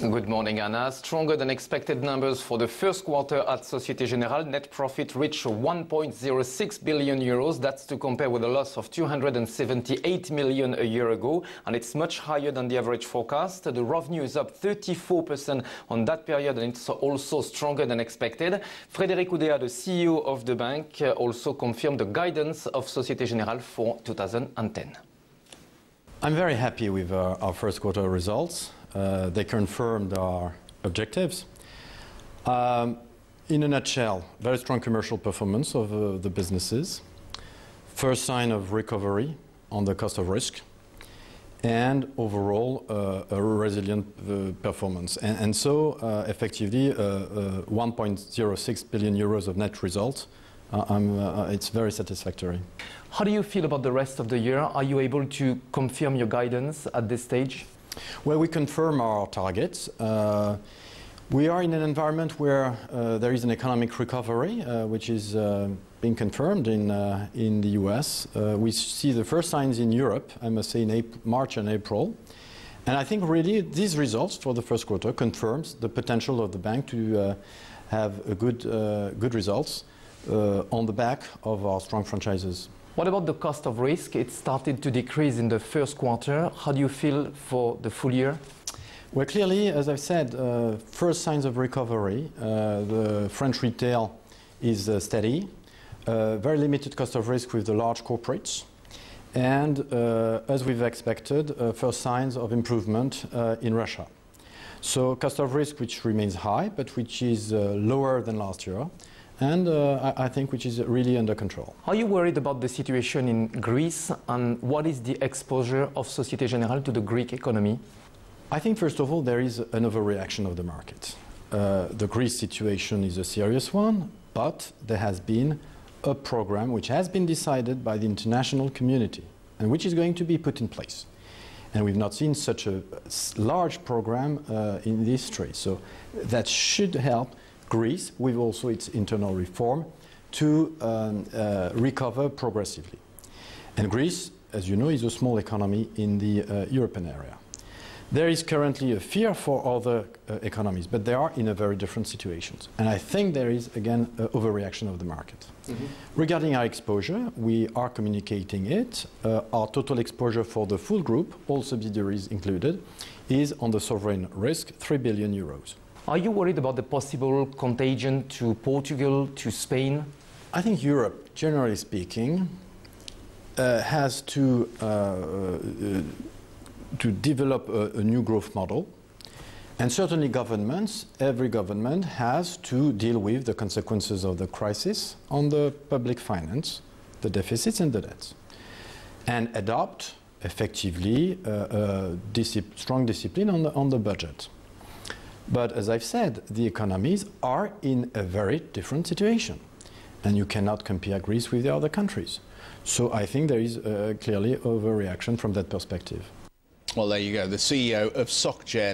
Good morning, Anna. Stronger than expected numbers for the first quarter at Société Générale. Net profit reached 1.06 billion euros. That's to compare with a loss of 278 million a year ago, and it's much higher than the average forecast. The revenue is up 34% on that period, and it's also stronger than expected. Frédéric Oudéa, the CEO of the bank, also confirmed the guidance of Société Générale for 2010. I'm very happy with our first quarter results. They confirmed our objectives. In a nutshell, very strong commercial performance of the businesses, first sign of recovery on the cost of risk, and overall a resilient performance. And so effectively 1.06 billion euros of net result. It's very satisfactory. How do you feel about the rest of the year? Are you able to confirm your guidance at this stage? Well, we confirm our targets. We are in an environment where there is an economic recovery, which is being confirmed in the US. We see the first signs in Europe, I must say, in March and April. And I think really these results for the first quarter confirms the potential of the bank to have a good results on the back of our strong franchises. What about the cost of risk? It started to decrease in the first quarter. How do you feel for the full year? Well, clearly, as I've said, first signs of recovery. The French retail is steady. Very limited cost of risk with the large corporates. And as we've expected, first signs of improvement in Russia. So cost of risk which remains high, but which is lower than last year. And I think which is really under control. Are you worried about the situation in Greece, and what is the exposure of Société Générale to the Greek economy? I think first of all there is an overreaction of the market. The Greece situation is a serious one, but there has been a program which has been decided by the international community and which is going to be put in place. And we've not seen such a large program in history. So that should help Greece, with also its internal reform, to recover progressively. And Greece, as you know, is a small economy in the European area. There is currently a fear for other economies, but they are in a very different situations. And I think there is, again, an overreaction of the market. Regarding our exposure, we are communicating it. Our total exposure for the full group, all subsidiaries included, is on the sovereign risk, 3 billion euros. Are you worried about the possible contagion to Portugal, to Spain? I think Europe, generally speaking, has to develop a new growth model. And certainly governments, every government has to deal with the consequences of the crisis on the public finance, the deficits and the debts, and adopt effectively strong discipline on the budget. But as I've said, the economies are in a very different situation. And you cannot compare Greece with the other countries. So I think there is clearly overreaction from that perspective. Well, there you go. The CEO of SocGen.